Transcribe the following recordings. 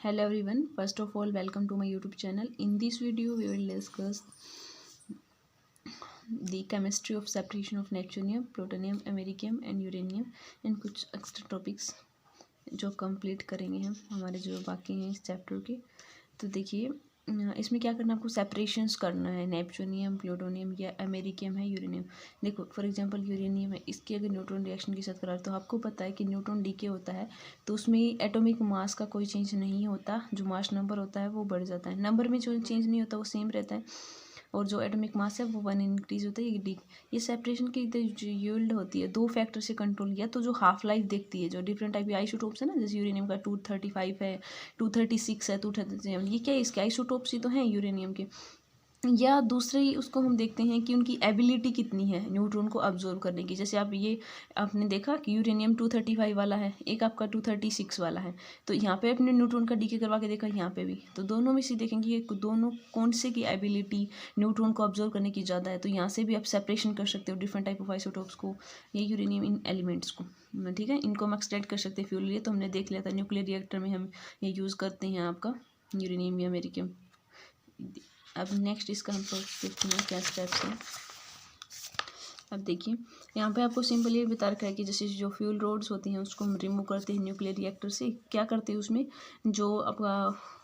Hello everyone, first of all welcome to my YouTube channel. In this video we will discuss the chemistry of separation of neptunium, plutonium, americium and uranium and कुछ extra topics जो complete करेंगे हम हमारे जो बाकी हैं इस chapter के। तो देखिए इसमें क्या करना है, आपको सेपरेशंस करना है। नेपच्यूनियम, प्लूटोनियम या अमेरिकियम है, यूरेनियम। देखो फॉर एग्जांपल यूरेनियम है, इसकी अगर न्यूट्रॉन रिएक्शन के साथ करा तो आपको पता है कि न्यूट्रॉन डीके होता है तो उसमें एटॉमिक मास का कोई चेंज नहीं होता, जो मास नंबर होता है वो बढ़ जाता है, नंबर में जो चेंज नहीं होता वो सेम रहता है और जो एटॉमिक मास है वो 1 इंक्रीज होता है। ये सेपरेशन की जो यील्ड होती है दो फैक्टर से कंट्रोल किया। तो जो हाफ लाइफ देखती है, जो डिफरेंट टाइप के आइसोटोप्स है ना, जैसे यूरेनियम का 235 है, 236 है, 237, ये क्या है, इसके आइसोटोप्स ही तो हैं यूरेनियम के। या दूसरे ही उसको हम देखते हैं कि उनकी एबिलिटी कितनी है न्यूट्रॉन को अब्जॉर्व करने की। जैसे आप ये आपने देखा कि यूरेनियम 235 वाला है, एक आपका 236 वाला है, तो यहाँ पे अपने न्यूट्रॉन का डीके करवा के देखा, यहाँ पे भी, तो दोनों में से देखेंगे ये दोनों कौन से की एबिलिटी न्यूट्रॉन को अब्जॉर्व करने की ज़्यादा है। तो यहाँ से भी आप सेपरेशन कर सकते हो डिफरेंट टाइप ऑफ आइसोटोप्स को, ये यूरेनियम इन एलिमेंट्स को, ठीक है। इनको हम एक्सट्रैक्ट कर सकते हैं फ्यूल लिए, तो हमने देख लिया था न्यूक्लियर रिएक्टर में हम ये यूज़ करते हैं आपका यूरेनियम या अमेरिकियम। अब नेक्स्ट इसका हम देखते हैं क्या स्टेप्स हैं। अब देखिए यहाँ पे आपको सिंपल ये बता रखा है कि जैसे जो फ्यूल रोड्स होती हैं उसको हम रिमूव करते हैं न्यूक्लियर रिएक्टर से। क्या करते हैं, उसमें जो आपका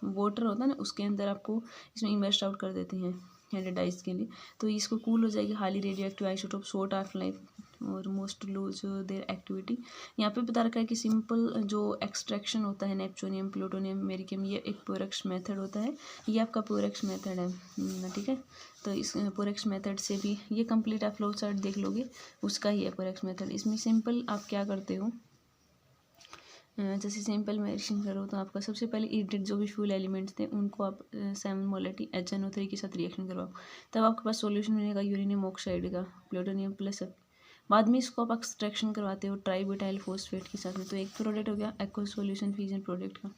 वाटर होता है ना उसके अंदर आपको इसमें इन्वेस्ट आउट कर देते हैं हाइड्राइज के लिए, तो इसको कूल हो जाएगी। Highly radio active isotope short half life और मोस्ट लूज देयर एक्टिविटी। यहाँ पे बता रखा है कि सिंपल जो एक्सट्रैक्शन होता है नेपच्यूनियम, प्लूटोनियम, अमेरिकियम, ये एक प्योरेक्स मेथड होता है, ये आपका प्योरेक्स मेथड है, ठीक है। तो इस प्योरेक्स मेथड से भी ये कंप्लीट आप फ्लो चार्ट देख लोगे, उसका ही है प्योरेक्स मेथड। इसमें सिंपल आप क्या करते हो, जैसे सिंपल मेंशन करो तो आपका सबसे पहले ईडेड जो भी फ्यूल एलिमेंट्स थे उनको आप 7 मोलरिटी HNO3 के साथ रिएक्शन करवाओ, तब आपके पास सॉल्यूशन मिलेगा यूरेनियम ऑक्साइड का, प्लूटोनियम प्लस। बाद में इसको आप एक्सट्रैक्शन करवाते हो ट्राईब्यूटाइल फोस्फेट के साथ में, तो एक प्रोडक्ट हो गया एक्व सॉल्यूशन फ्यूजन प्रोडक्ट का।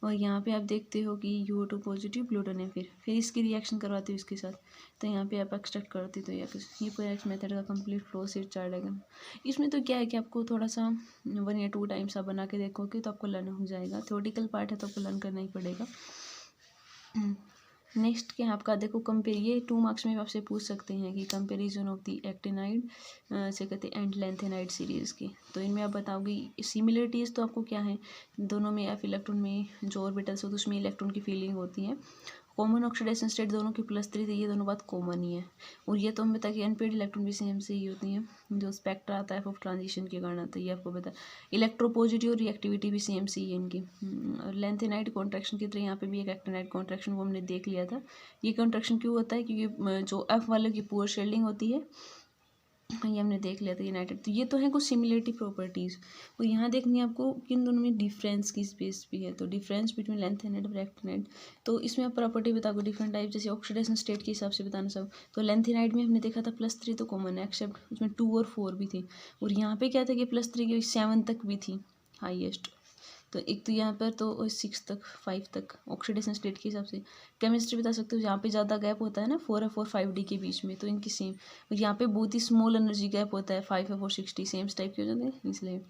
और यहाँ पे आप देखते हो कि UO2 पॉजिटिव प्लूटोनियम, फिर इसकी रिएक्शन करवाते हो इसके साथ, तो यहाँ पे आप एक्सट्रैक्ट करते तो ये प्रोडक्ट मेथड का कंप्लीट फ्लो सीट चार्ट है। इसमें तो क्या है कि आपको थोड़ा सा 1 या 2 टाइम्स आप बना के देखोगे तो आपको लर्न हो जाएगा। थ्योरेटिकल पार्ट है तो आपको लर्न करना ही पड़ेगा। नेक्स्ट क्या है आपका, देखो कंपेयर, ये 2 मार्क्स में आपसे पूछ सकते हैं कि कंपेरिजन ऑफ दी एक्टिनाइड से कहते हैं एंड लेंथेनाइड सीरीज़ की। तो इनमें आप बताओगे सिमिलरिटीज़ तो आपको क्या है, दोनों में एफ इलेक्ट्रॉन में जो ऑर्बिटल्स होते हैं उसमें इलेक्ट्रॉन की फीलिंग होती है। कॉमन ऑक्सीडेशन स्टेट दोनों की +3 थी, ये दोनों बात कॉमन ही है। और ये तो हमें पता है कि अनपेड इलेक्ट्रॉन भी सेम से ही होती हैं, जो स्पेक्ट्रा आता है ऑफ ट्रांजिशन के कारण आता है, ये आपको पता है। इलेक्ट्रोपोजिटिव और रिएक्टिविटी भी सेम से ही है इनकी। लेंथेनाइड कॉन्ट्रैक्शन की तरह यहाँ पे भी एक एक्टिनाइड कॉन्ट्रैक्शन वो हमने देख लिया था। ये कॉन्ट्रैक्शन क्यों होता है, क्योंकि जो एफ वाले की पुअर शेल्डिंग होती है, ये हमने देख लिया था यूनाइटेड। तो ये तो है कुछ सिमिलरिटी प्रॉपर्टीज़। और यहाँ देखनी है आपको किन दोनों में डिफरेंस की स्पेस भी है, तो डिफरेंस बिटवीन लेंथेनाइड और एक्टिनाइड। तो इसमें आप प्रॉपर्टी बताओगे डिफरेंट टाइप, जैसे ऑक्सीडेशन स्टेट के हिसाब से बताना सब। तो लेंथेनाइड में हमने देखा था +3 तो कॉमन है, एक्सेप्ट उसमें 2 और 4 भी थी। और यहाँ पे क्या था कि +3 की 7 तक भी थी हाईएस्ट। तो एक तो यहाँ पर तो 6 तक 5 तक ऑक्सीडेशन स्टेट के हिसाब से। केमिस्ट्री बता सकते हो, यहाँ पे ज़्यादा गैप होता है ना 4F और 5D के बीच में, तो इनकी सेम। और यहाँ पे बहुत ही स्मॉल एनर्जी गैप होता है 5F और 6D, सेम टाइप के हो जाते हैं इसलिए।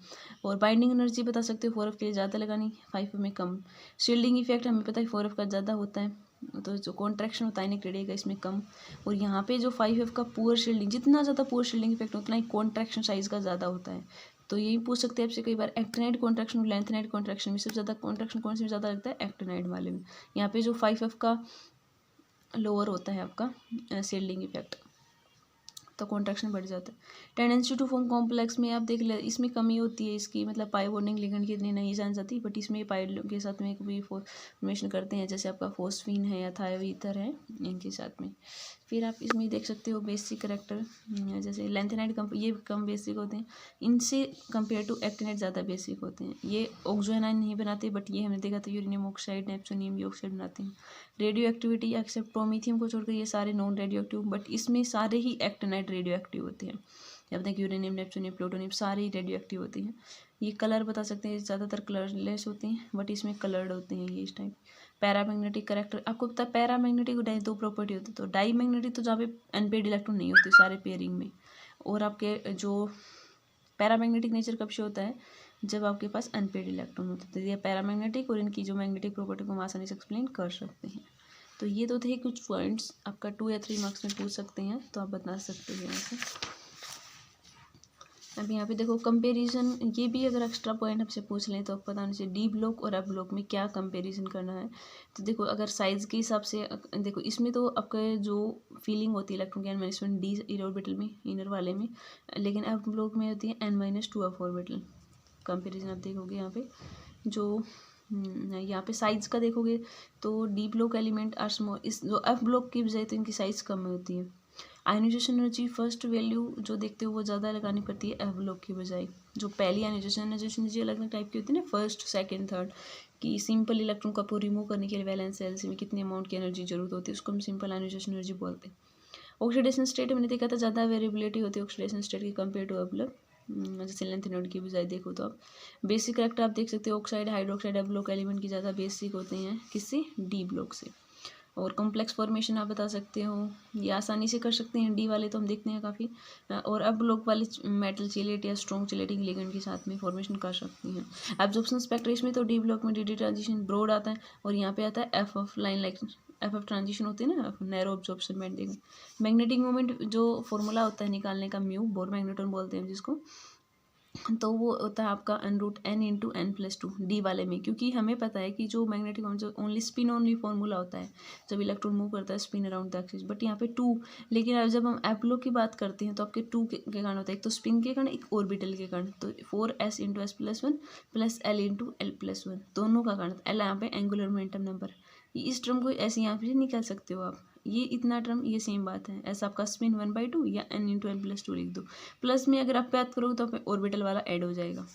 और बाइंडिंग एनर्जी बता सकते हो 4F के लिए ज़्यादा लगानी, 5F में कम। शील्डिंग इफेक्ट हमें पता है 4F का ज़्यादा होता है, तो जो कॉन्ट्रैक्शन होता है निकलेगा इसमें कम। और यहाँ पे जो 5F का पुअर शील्डिंग, जितना ज़्यादा पुअर शील्डिंग इफेक्ट उतना ही कॉन्ट्रैक्शन साइज का ज़्यादा होता है। तो यही पूछ सकते हैं आपसे कई बार, एक्टिनाइड कॉन्ट्रैक्शन और लेंथेनाइड कॉन्ट्रैक्शन में सबसे ज़्यादा कॉन्ट्रैक्शन कौन से में ज़्यादा लगता है, एक्टिनाइड वाले में। यहाँ पे जो 5F का लोअर होता है आपका शील्डिंग इफेक्ट, तो कॉन्ट्रैक्शन बढ़ जाता है। टेंडेंसी टू फॉर्म कॉम्प्लेक्स में आप देख ले, इसमें कमी होती है इसकी, मतलब पाई बॉन्डिंग लिगेंड की इतनी नहीं जान जाती, बट इसमें पाई के साथ में भी फॉर्मेशन करते हैं, जैसे आपका फोस्फीन है या थायोईथर है इनके साथ में। फिर आप इसमें देख सकते हो बेसिक करेक्टर, जैसे लेंथेनाइड ये कम बेसिक होते हैं, इनसे कंपेयर टू एक्टिनाइड ज़्यादा बेसिक होते हैं। ये ऑक्सोएनाइन नहीं बनाते, बट ये हमने देखा था यूरेनियम ऑक्साइड, नेपच्यूनियम ऑक्साइड बनाते हैं। रेडियो एक्टिविटी एक्सेप्ट प्रोमीथियम को छोड़कर ये सारे नॉन रेडियो एक्टिव, बट इसमें सारे ही एक्टिनाइड रेडियो एक्टिव होते हैं। जब तक यूरेनियम, नेपच्यूनियम, प्लूटोनियम सारे ही रेडियो एक्टिव होते हैं। ये कलर बता सकते हैं, ज़्यादातर कलरलेस होते हैं, बट इसमें कलर्ड होते हैं ये इस टाइप। पैरामैग्नेटिक करेक्टर आपको पता है, पैरामैग्नेटिक और 2 प्रॉपर्टी होती है। तो डाई मैग्नेटिक तो जहाँ पे अनपेड इलेक्ट्रॉन नहीं होते सारे पेयरिंग में, और आपके जो पैरामैग्नेटिक नेचर कब से होता है, जब आपके पास अनपेड इलेक्ट्रॉन होते हैं। तो ये पैरामैग्नेटिक और इनकी जो मैग्नेटिक प्रॉपर्टी को हम आसानी से एक्सप्लेन कर सकते हैं। तो ये तो थे कुछ पॉइंट्स, आपका 2 या 3 मार्क्स में पूछ सकते हैं, तो आप बता सकते हैं ऐसे। अब यहाँ पे देखो कंपैरिजन, ये भी अगर एक्स्ट्रा पॉइंट हमसे पूछ लें तो आपको बताना चाहिए डी ब्लॉक और एफ ब्लॉक में क्या कंपैरिजन करना है। तो देखो अगर साइज़ के हिसाब से देखो इसमें तो आपका जो फीलिंग होती है इलेक्ट्रॉन की n-1 डी ऑर्बिटल में, इनर वाले में, लेकिन एफ ब्लॉक में होती है n-2 एफ ऑर्बिटल। कंपेरिजन आप देखोगे यहाँ पे जो यहाँ पे साइज का देखोगे तो D block element are small, इस जो एफ ब्लॉक की बजाय तो इनकी साइज़ कम होती है। आयोनाइजेशन एनर्जी फर्स्ट वैल्यू जो देखते हो वो ज़्यादा लगानी पड़ती है एफ ब्लॉक की बजाय। जो पहली आयोनाइजेशन एनर्जी अलग अलग टाइप की होती है ना, फर्स्ट सेकंड थर्ड, कि सिंपल इलेक्ट्रॉन को रिमूव करने के लिए वैलेंस सेल्स में कितनी अमाउंट की एनर्जी जरूरत होती है, उसको हम सिंपल आयोनाइजेशन एनर्जी बोलते हैं। ऑक्सीडेशन स्टेट मैंने देखा था ज़्यादा वेरिएबिलिटी होती है ऑक्सीडेशन स्टेट की कंपेयर टू एफ, जैसे लेंथ नोड की बजाय देखो तो आप बेसिक करेक्टर आप देख सकते हो oxide hydroxide F block element की ज़्यादा बेसिक होते हैं किससे, डी ब्लॉक से। और कॉम्प्लेक्स फॉर्मेशन आप बता सकते हो, ये आसानी से कर सकते हैं, डी वाले तो हम देखते हैं काफ़ी, और एफ ब्लॉक वाले मेटल चिलेट या स्ट्रॉन्ग चिलेटिंग लिगेंड के साथ में फॉर्मेशन कर सकती हैं। एब्जॉर्प्शन स्पेक्ट्रेशन में तो डी ब्लॉक में डी ट्रांजिशन ब्रॉड आता है और यहाँ पे आता है F line like F transition होती है ना, नैरो एब्जॉर्प्शन बैंड देगा। मैग्नेटिक मोमेंट जो फॉर्मूला होता है निकालने का म्यू, बोर मैग्नेटॉन बोलते हैं जिसको, तो वो होता है आपका n/n+2 डी वाले में, क्योंकि हमें पता है कि जो मैग्नेटिक मोमेंट जो ओनली स्पिन ओनली फॉर्मूला होता है जब इलेक्ट्रॉन मूव करता है spin around the axis, but यहाँ पे 2, लेकिन अब जब हम एफ ब्लॉक की बात करते हैं तो आपके 2 के कारण होता है, एक तो स्पिन के कारण एक ऑर्बिटल के कारण, तो 4s/s+1 प्लस l/l+1 दोनों का कारण, एल यहाँ पे एंगुलर मोमेंटम नंबर, इस टर्म को ऐसे यहाँ पे निकाल सकते हो आप, ये इतना टर्म ये सेम बात है, ऐसा आपका स्पिन 1/2 या n/n+2 लिख दो, प्लस में अगर आप बात करोगे तो ऑर्बिटल वाला ऐड हो जाएगा।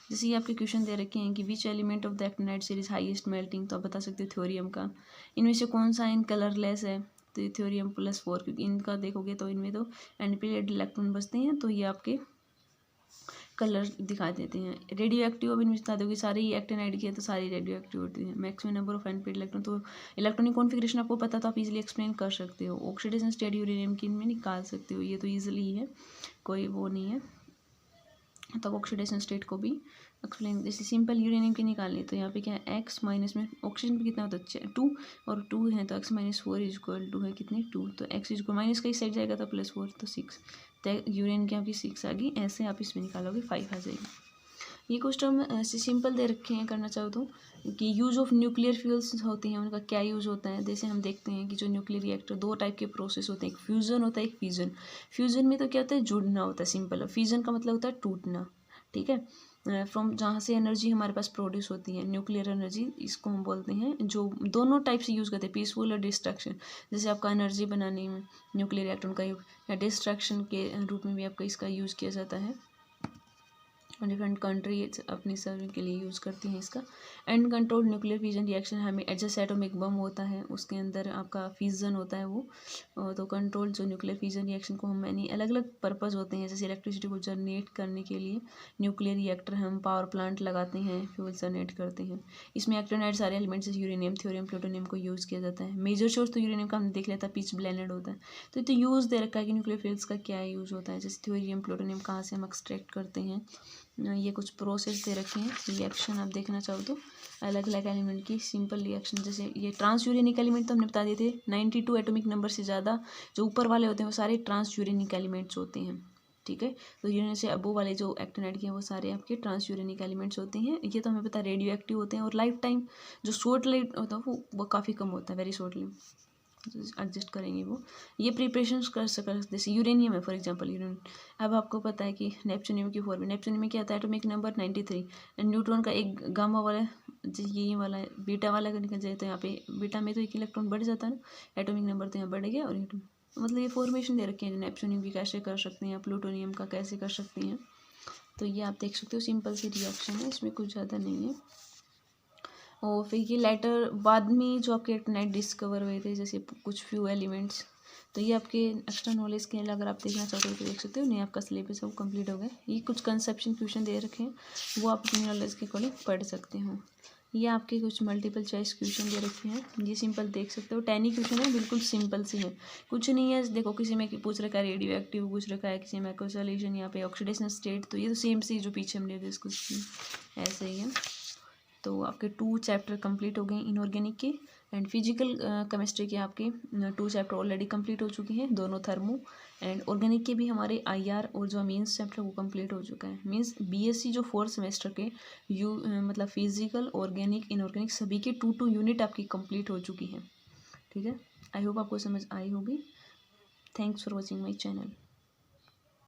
जैसे ये आपके क्वेश्चन दे रखे हैं कि which element of the actinide series highest melting, तो आप बता सकते हो थ्योरियम का, इनमें से कौन सा इन कलरलेस है, तो ये थ्योरियम +4, क्योंकि इनका देखोगे तो इनमें तो एनपीलेड इलेक्ट्रॉन बचते हैं, तो ये आपके कलर दिखा देते हैं। रेडियो एक्टिव अब इनमें बता दोगे सारी एक्टिनाइड की है तो सारी रेडियो एक्टिव होती है। मैक्सिमम नंबर ऑफ एनपीड इलेक्ट्रॉन, तो इलेक्ट्रॉनिक कॉन्फिगरेशन आपको पता तो आप इजीली एक्सप्लेन कर सकते हो। ऑक्सीडेशन स्टेट यूरेनियम की इनमें निकाल सकते हो, ये तो ईजिली है, कोई वो नहीं है, तब ऑक्सीडेशन स्टेट को भी एक्सप्लेन, जैसे सिंपल यूरेनियम की निकालनी है तो यहाँ पे क्या है एक्स माइनस में ऑक्सीजन पे कितना होता है 2 और 2 है तो x-4 है कितने 2, तो x माइनस का इस साइड जाएगा तो +4 तो 6, तो यूरेनियम की आपकी 6 आ गई, ऐसे आप इसमें निकालोगे 5 आ जाएगी। ये क्वेश्चन ऐसे सिंपल दे रखे हैं, करना चाहो तो, कि यूज़ ऑफ न्यूक्लियर फ्यूल्स होते हैं उनका क्या यूज़ होता है। जैसे हम देखते हैं कि जो न्यूक्लियर रिएक्टर 2 टाइप के प्रोसेस होते हैं, एक फ्यूज़न होता है एक फिजन। फ्यूज़न में तो क्या होता है जुड़ना होता है सिंपल, फिजन का मतलब होता है टूटना, ठीक है, फ्रॉम जहाँ से एनर्जी हमारे पास प्रोड्यूस होती है न्यूक्लियर एनर्जी, इसको हम बोलते हैं, जो दोनों टाइप से यूज़ करते हैं, पीसफुल और डिस्ट्रक्शन। जैसे आपका एनर्जी बनाने में न्यूक्लियर रिएक्टर का यूज, या डिस्ट्रक्शन के रूप में भी आपका इसका यूज़ किया जाता है, डिफरेंट कंट्री अपनी सर्विंग के लिए यूज़ करती हैं इसका। And control nuclear fission reaction हमें एडजस्ट एटॉमिक बम होता है उसके अंदर आपका फिजन होता है वो, तो कंट्रोल जो न्यूक्लियर फिजन रिएक्शन को हम यानी अलग अलग पर्पस होते हैं, जैसे इलेक्ट्रिसिटी को जनरेट करने के लिए न्यूक्लियर रिएक्टर हम पावर प्लांट लगाते हैं, फ्यूल जनरेट करते हैं। इसमें एक्टिनाइड सारे एलिमेंट्स जैसे यूरेनियम थ्योरियम प्लूटोनियम को यूज़ किया जाता है। मेजर सोर्स तो यूरेनियम का हमने देख लिया था, पिच ब्लेंडेड होता है, तो यूज़ दे रखा है कि न्यूक्लियर फ्यूल्स का क्या यूज़ होता है, जैसे थ्योरियम प्लूटोनियम कहाँ से हम एक्सट्रैक्ट करते हैं, ये कुछ प्रोसेस दे रखे हैं। रिएक्शन आप देखना चाहो तो अलग अलग एलिमेंट की सिंपल रिएक्शन, जैसे ये ट्रांस यूरेनिक एलिमेंट तो हमने बता दिए थे, 92 एटॉमिक नंबर से ज़्यादा जो ऊपर वाले होते हैं वो सारे ट्रांस यूरेनिक एलिमेंट्स होते हैं, ठीक है। तो यूरेनियम से अबो वाले जो एक्टिनाइड के हैं वो सारे आपके ट्रांस यूरेनिक एलिमेंट्स होते हैं। ये तो हमें पता है रेडियो एक्टिव होते हैं, और लाइफ टाइम जो शॉर्ट लाइफ होता है वो काफ़ी कम होता है, वेरी शॉर्ट लाइफ, एडजस्ट करेंगे वो। ये प्रिपरेशन कर सकते, जैसे यूरेनियम है फॉर एग्जांपल यूरेनियम, अब आपको पता है कि नेपच्यूनियम की फॉर्मूला, नेपच्यूनियम में क्या आता है एटॉमिक नंबर 93, न्यूट्रॉन का एक गामा वाला ये वाला बीटा वाला अगर निकल जाए तो यहाँ पे बीटा में तो एक इलेक्ट्रॉन बढ़ जाता है ना, एटॉमिक नंबर तो यहाँ बढ़ गया, और मतलब ये फॉर्मेशन दे रखे हैं नेपच्यूनियम की कैसे कर सकते हैं, प्लूटोनियम का कैसे कर सकते हैं, तो ये आप देख सकते हो सिंपल सी रिएक्शन है, इसमें कुछ ज़्यादा नहीं है। और फिर ये लेटर बाद में जो आपके एक्टिनाइड डिस्कवर हुए थे, जैसे कुछ फ्यू एलिमेंट्स, तो ये आपके एक्स्ट्रा नॉलेज के लिए अगर आप देखना चाहते हो तो देख सकते हो, नहीं आपका सिलेबस सब कंप्लीट हो गया। ये कुछ कंसेप्शन क्वेश्चन दे रखे हैं, वो आप अपनी नॉलेज के अकॉर्डिंग पढ़ सकते हो। ये आपके कुछ मल्टीपल चॉइस क्वेश्चन दे रखे हैं, ये सिंपल देख सकते हो 10 ही क्वेश्चन है, बिल्कुल सिंपल से है, कुछ नहीं है। देखो किसी में पूछ रखा है रेडियो एक्टिव, पूछ रखा है किसी में सॉल्यूशन, यहाँ पे ऑक्सीडेशन स्टेट, तो ये तो सेम सी जो पीछे हमने डिस्कस की ऐसे ही है। तो आपके 2 चैप्टर कंप्लीट हो गए इनऑर्गेनिक के, एंड फिजिकल केमिस्ट्री के आपके 2 चैप्टर ऑलरेडी कंप्लीट हो चुके हैं, दोनों थर्मो एंड ऑर्गेनिक के भी हमारे आईआर और जो मीन्स चैप्टर वो कंप्लीट हो चुका है। मीन्स बीएससी जो 4th सेमेस्टर के मतलब फिजिकल, ऑर्गेनिक, इनऑर्गेनिक सभी के 2 यूनिट आपकी कंप्लीट हो चुकी हैं। ठीक है, आई होप आपको समझ आई होगी। Thanks for watching my channel.